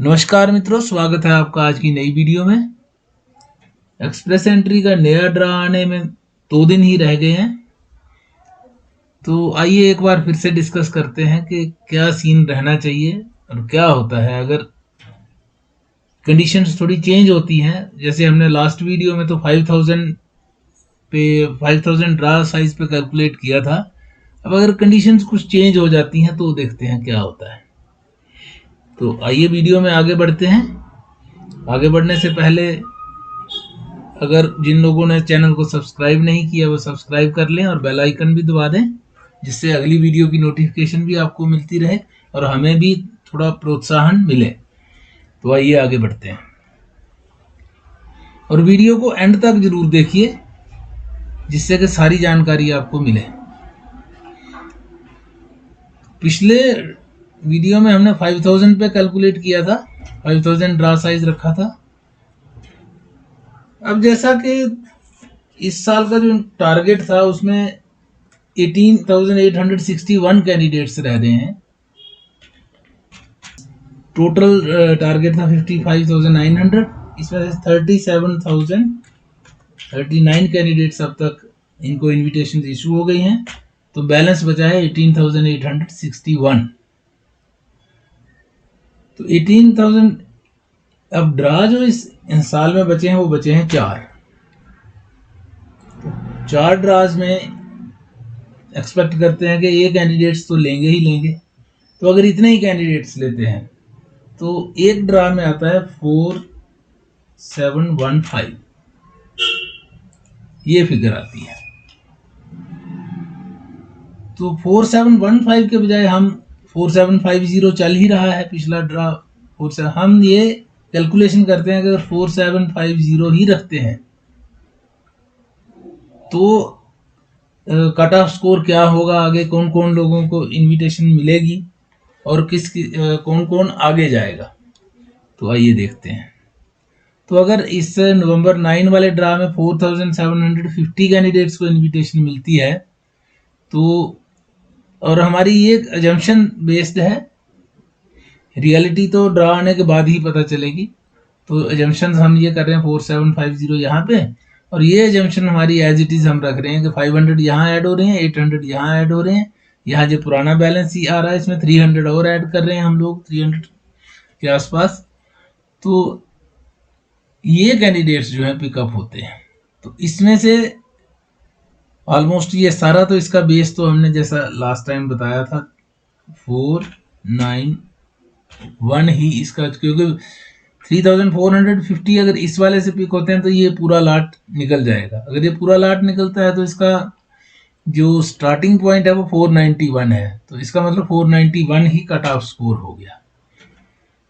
नमस्कार मित्रों, स्वागत है आपका आज की नई वीडियो में। एक्सप्रेस एंट्री का नया ड्रा आने में 2 दिन ही रह गए हैं, तो आइए एक बार फिर से डिस्कस करते हैं कि क्या सीन रहना चाहिए और क्या होता है अगर कंडीशंस थोड़ी चेंज होती हैं। जैसे हमने लास्ट वीडियो में तो 5000 ड्रा साइज पे कैलकुलेट किया था। अब अगर कंडीशंस कुछ चेंज हो जाती हैं तो देखते हैं क्या होता है। तो आइए वीडियो में आगे बढ़ते हैं। आगे बढ़ने से पहले अगर जिन लोगों ने चैनल को सब्सक्राइब नहीं किया वो सब्सक्राइब कर लें और बेल आइकन भी दबा दें, जिससे अगली वीडियो की नोटिफिकेशन भी आपको मिलती रहे और हमें भी थोड़ा प्रोत्साहन मिले। तो आइए आगे बढ़ते हैं और वीडियो को एंड तक जरूर देखिए, जिससे कि सारी जानकारी आपको मिले। पिछले वीडियो में हमने 5000 पे कैलकुलेट किया था, 5000 ड्रा साइज रखा था। अब जैसा कि इस साल का जो टारगेट था उसमें 18,861 कैंडिडेट्स रह रहे हैं। टोटल टारगेट था 55,900, इसमें से 37,039 कैंडिडेट्स अब तक इनको इनविटेशन इशू हो गई हैं, तो बैलेंस बचा है 18,861। तो 18,000 अब ड्रा जो इस साल में बचे हैं वो बचे हैं 4 ड्राज में एक्सपेक्ट करते हैं कि ये कैंडिडेट्स तो लेंगे ही लेंगे। तो अगर इतने ही कैंडिडेट्स लेते हैं तो एक ड्रा में आता है 4715, ये फिगर आती है। तो 4715 के बजाय हम 4750 चल ही रहा है पिछला ड्रा। हम ये कैलकुलेशन करते हैं कि अगर 4750 ही रखते हैं तो कट ऑफ स्कोर क्या होगा, आगे कौन कौन लोगों को इनविटेशन मिलेगी और कौन कौन आगे जाएगा। तो आइए देखते हैं। तो अगर इस नवंबर 9 वाले ड्रा में 4750 कैंडिडेट्स को इनविटेशन मिलती है तो, और हमारी ये अजम्पशन बेस्ड है, रियलिटी तो ड्रा आने के बाद ही पता चलेगी। तो एजम्पशन हम ये कर रहे हैं 4750 यहाँ पे, और ये एजम्पशन हमारी एज इट इज हम रख रहे हैं कि 500 यहाँ ऐड हो रहे हैं, 800 यहाँ ऐड हो रहे हैं। यहाँ जो पुराना बैलेंस ही आ रहा है इसमें 300 और ऐड कर रहे हैं हम लोग, 300 के आसपास। तो ये कैंडिडेट्स जो है पिकअप होते हैं। तो इसमें से ऑलमोस्ट ये सारा, तो इसका बेस तो हमने जैसा लास्ट टाइम बताया था 491 ही इसका, क्योंकि 3450 अगर इस वाले से पिक होते हैं तो ये पूरा लाट निकल जाएगा। अगर ये पूरा लाट निकलता है तो इसका जो स्टार्टिंग पॉइंट है वो 491 है, तो इसका मतलब 491 ही कट ऑफ स्कोर हो गया।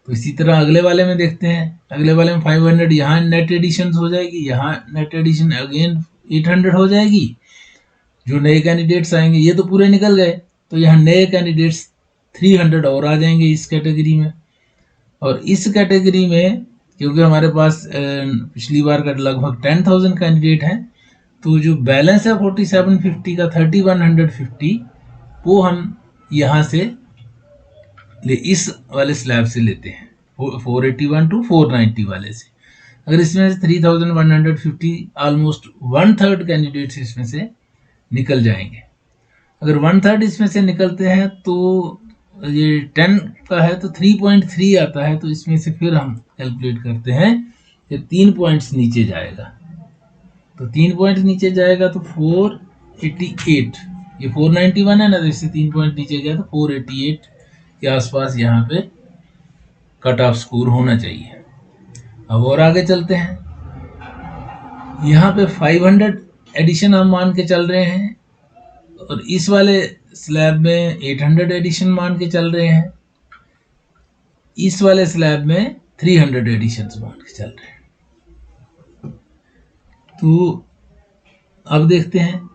तो इसी तरह अगले वाले में देखते हैं। अगले वाले में 500 यहाँ नेट एडिशन हो जाएगी, यहाँ नेट एडिशन अगेन 800 हो जाएगी। जो नए कैंडिडेट्स आएंगे ये तो पूरे निकल गए, तो यहाँ नए कैंडिडेट्स 300 और आ जाएंगे इस कैटेगरी में। और इस कैटेगरी में क्योंकि हमारे पास पिछली बार का लगभग 10,000 कैंडिडेट हैं, तो जो बैलेंस है 4750 का 3150 वो हम यहाँ से इस वाले स्लैब से लेते हैं, 481 टू 490 वाले से। अगर इसमें से 3150 ऑलमोस्ट 1/3 कैंडिडेट्स इसमें से निकल जाएंगे। अगर 1/3 इसमें से निकलते हैं तो ये 10 का है तो 3.3 आता है। तो इसमें से फिर हम कैलकुलेट करते हैं कि 3 पॉइंट्स नीचे जाएगा। तो 3 पॉइंट नीचे जाएगा तो 488, ये 491 है ना, तो इससे 3 पॉइंट नीचे गया तो 488 के आसपास यहाँ पे कट ऑफ स्कोर होना चाहिए। अब और आगे चलते हैं। यहाँ पे 500 एडिशन हम मान के चल रहे हैं और इस वाले स्लैब में 800 एडिशन मान के चल रहे हैं। इस वाले स्लैब में 300 एडिशन मान के चल रहे हैं। तो अब देखते हैं,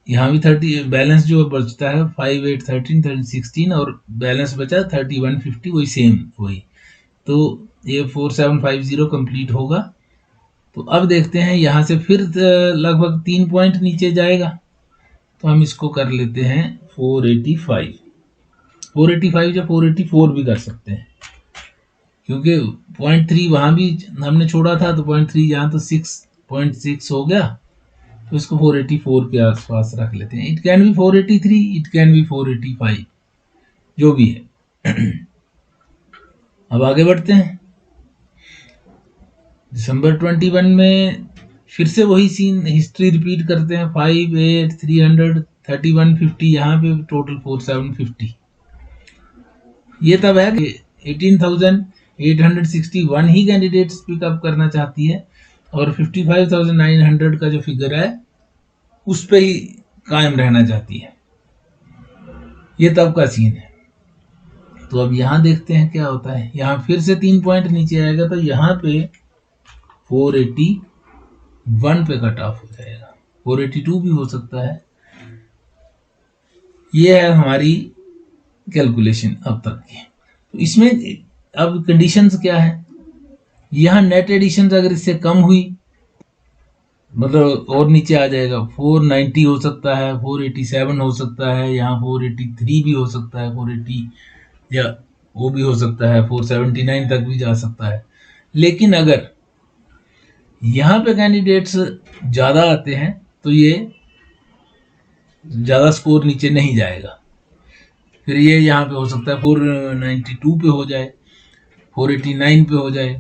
यहाँ भी 30 बैलेंस जो बचता है 5 8 13 16 और बैलेंस बचा 3150, वही सेम वही। तो ये 4750 कंप्लीट होगा। तो अब देखते हैं यहाँ से फिर लगभग 3 पॉइंट नीचे जाएगा, तो हम इसको कर लेते हैं 485 या 484 भी कर सकते हैं। क्योंकि 0.3 वहां भी हमने छोड़ा था, तो 0.3 यहाँ तो 6.6 हो गया, तो इसको 484 के आसपास रख लेते हैं। It can be 483, it can be 485, जो भी है। अब आगे बढ़ते हैं। दिसंबर 21 में फिर से वही सीन, हिस्ट्री रिपीट करते हैं। 5, 8, 300, 31, 50, यहाँ पे टोटल 4750। ये तब है कि 18,861 ही कैंडिडेट्स पिकअप करना चाहती है, और 55,900 का जो फिगर है उस पे ही कायम रहना चाहती है। ये तब का सीन है। तो अब यहाँ देखते हैं क्या होता है। यहाँ फिर से 3 पॉइंट नीचे आएगा, तो यहाँ पे 481 पे कट ऑफ हो जाएगा, 482 भी हो सकता है। ये है हमारी कैलकुलेशन अब तक की। तो इसमें अब कंडीशंस क्या है, यहाँ नेट एडिशंस अगर इससे कम हुई, मतलब और नीचे आ जाएगा, 490 हो सकता है, 487 हो सकता है, यहाँ 483 भी हो सकता है, 480 या वो भी हो सकता है, 479 तक भी जा सकता है। लेकिन अगर यहाँ पे कैंडिडेट्स ज़्यादा आते हैं तो ये ज़्यादा स्कोर नीचे नहीं जाएगा, फिर ये यहाँ पे हो सकता है 492 पे हो जाए, 489 पे हो जाए।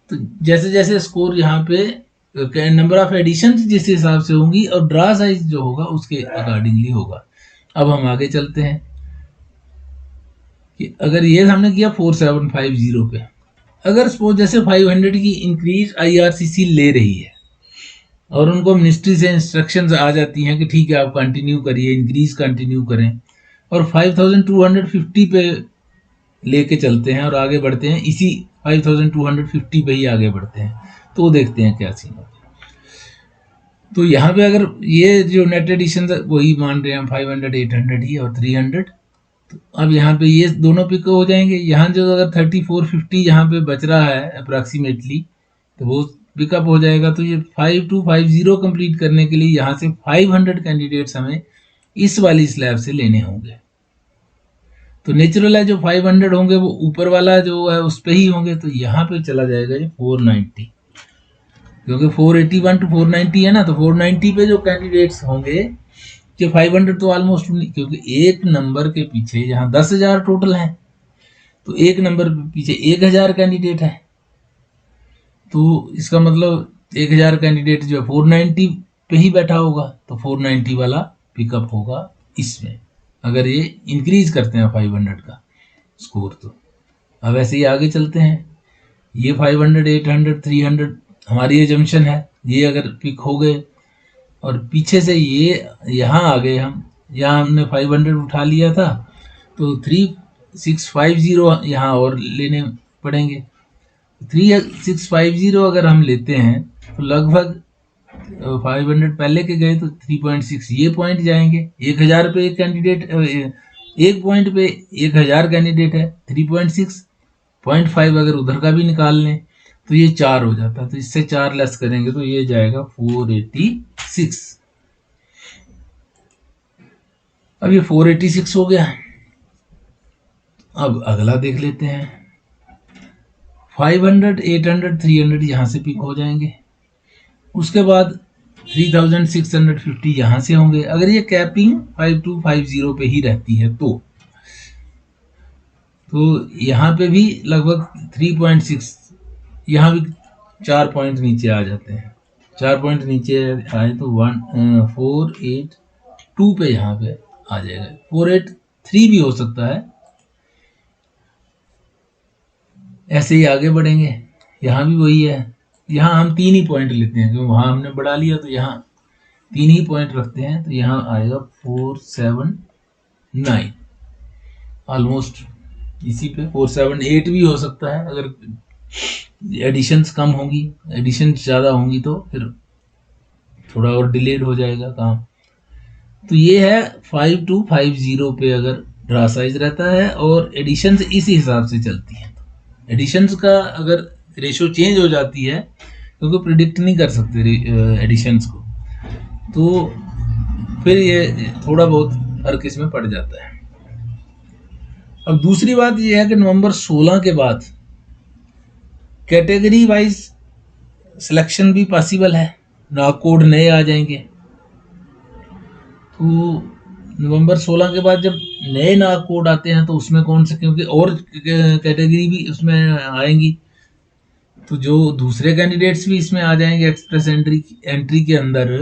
तो जैसे जैसे स्कोर यहाँ पे नंबर ऑफ एडिशन जिस हिसाब से होंगी और ड्रा साइज जो होगा उसके अकॉर्डिंगली होगा। अब हम आगे चलते हैं कि अगर ये हमने किया 4750 पे, अगर सपोज जैसे 500 की इंक्रीज आईआरसीसी ले रही है और उनको मिनिस्ट्री से इंस्ट्रक्शंस आ जाती हैं कि ठीक है आप कंटिन्यू करिए, इंक्रीज कंटिन्यू करें, और 5250 पे लेके चलते हैं और आगे बढ़ते हैं, इसी 5250 पे ही आगे बढ़ते हैं, तो देखते हैं क्या सीन होता है। तो यहाँ पे अगर ये जो नेट एडिशन वही मान रहे हैं 500, 800 ही और 300, तो अब यहाँ पे ये दोनों पिक हो जाएंगे। यहाँ जो अगर 3450 यहाँ पे बच रहा है अप्रॉक्सीमेटली, तो वो पिकअप हो जाएगा। तो ये 5250 कंप्लीट करने के लिए यहाँ से 500 कैंडिडेट्स हमें इस वाली स्लैब से लेने होंगे। तो नेचुरल है जो 500 होंगे वो ऊपर वाला जो है उस पे ही होंगे, तो यहाँ पे चला जाएगा ये 490, क्योंकि 481 to 490 है ना, तो 490 पे जो कैंडिडेट्स होंगे, कि 500 तो ऑलमोस्ट, क्योंकि एक नंबर के पीछे यहाँ 10,000 टोटल है, तो एक नंबर के पीछे 1,000 कैंडिडेट है, तो इसका मतलब 1,000 कैंडिडेट जो है 490 पे ही बैठा होगा, तो 490 वाला पिकअप होगा इसमें, अगर ये इंक्रीज करते हैं 500 का स्कोर। तो अब ऐसे ही आगे चलते हैं। ये 500, 800, 300 हमारी एजम्पशन है, ये अगर पिक हो गए और पीछे से ये यहाँ आ गए, हम यहाँ हमने 500 उठा लिया था, तो 3650 यहाँ और लेने पड़ेंगे। 3650 अगर हम लेते हैं तो लगभग 500 पहले के गए तो 3.6 ये पॉइंट जाएंगे। 1000 पे एक कैंडिडेट, एक पॉइंट पे 1000 कैंडिडेट है, 3.6, 0.5 अगर उधर का भी निकाल लें तो ये 4 हो जाता है, तो इससे 4 लेस करेंगे तो ये जाएगा 486। अब ये 486 हो गया। अब अगला देख लेते हैं। 500, 800, 300 यहाँ से पिक हो जाएंगे, उसके बाद 3650 यहाँ से होंगे। अगर ये कैपिंग 5250 पे ही रहती है तो यहाँ पे भी लगभग 3.6, यहाँ भी 4 पॉइंट नीचे आ जाते हैं। 4 पॉइंट नीचे आए तो 482 पे यहाँ पे आ जाएगा। 483 भी हो सकता है। ऐसे ही आगे बढ़ेंगे, यहाँ भी वही है। यहाँ हम 3 ही पॉइंट लेते हैं, क्योंकि वहाँ हमने बढ़ा लिया तो यहाँ 3 ही पॉइंट रखते हैं, तो यहाँ आएगा 479 ऑलमोस्ट इसी पे। 478 भी हो सकता है अगर एडिशंस कम होंगी, एडिशन ज़्यादा होंगी तो फिर थोड़ा और डिलेड हो जाएगा काम। तो ये है 5250 पे अगर ड्रा साइज रहता है और एडिशंस इसी हिसाब से चलती हैं। एडिशंस का अगर रेशो चेंज हो जाती है, क्योंकि प्रिडिक्ट नहीं कर सकते एडिशंस को, तो फिर ये थोड़ा बहुत फर्क इसमें पड़ जाता है। अब दूसरी बात ये है कि नवंबर 16 के बाद कैटेगरी वाइज सिलेक्शन भी पॉसिबल है, नाग कोड नए आ जाएंगे। तो नवंबर 16 के बाद जब नए नाग कोड आते हैं तो उसमें कौन से, क्योंकि और कैटेगरी भी उसमें आएंगी, तो जो दूसरे कैंडिडेट्स भी इसमें आ जाएंगे एक्सप्रेस एंट्री के अंदर,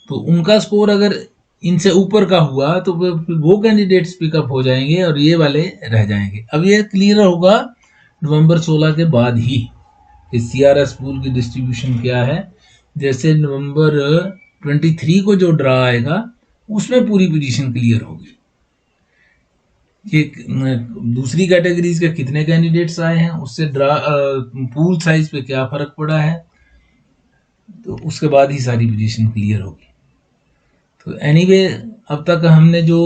तो उनका स्कोर अगर इनसे ऊपर का हुआ तो वो कैंडिडेट्स पिकअप हो जाएंगे और ये वाले रह जाएंगे। अब ये क्लियर होगा नवंबर 16 के बाद ही कि सीआरएस पूल की डिस्ट्रीब्यूशन क्या है। जैसे नवंबर 23 को जो ड्रा आएगा उसमें पूरी पोजीशन क्लियर होगी कि दूसरी कैटेगरीज के कितने कैंडिडेट्स आए हैं, उससे पूल साइज पे क्या फर्क पड़ा है, तो उसके बाद ही सारी पोजीशन क्लियर होगी। तो एनीवे अब तक हमने जो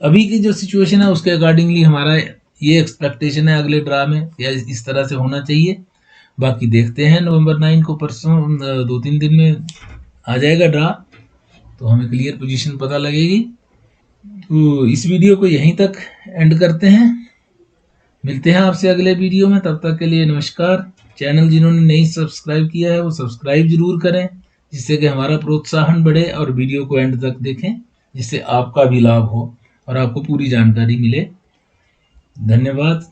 अभी की जो सिचुएशन है उसके अकॉर्डिंगली हमारा ये एक्सपेक्टेशन है अगले ड्रा में या इस तरह से होना चाहिए। बाकी देखते हैं नवंबर 9 को, परसों 2-3 दिन में आ जाएगा ड्रा, तो हमें क्लियर पोजीशन पता लगेगी। तो इस वीडियो को यहीं तक एंड करते हैं, मिलते हैं आपसे अगले वीडियो में। तब तक के लिए नमस्कार। चैनल जिन्होंने नहीं सब्सक्राइब किया है वो सब्सक्राइब जरूर करें, जिससे कि हमारा प्रोत्साहन बढ़े, और वीडियो को एंड तक देखें जिससे आपका भी लाभ हो और आपको पूरी जानकारी मिले। धन्यवाद।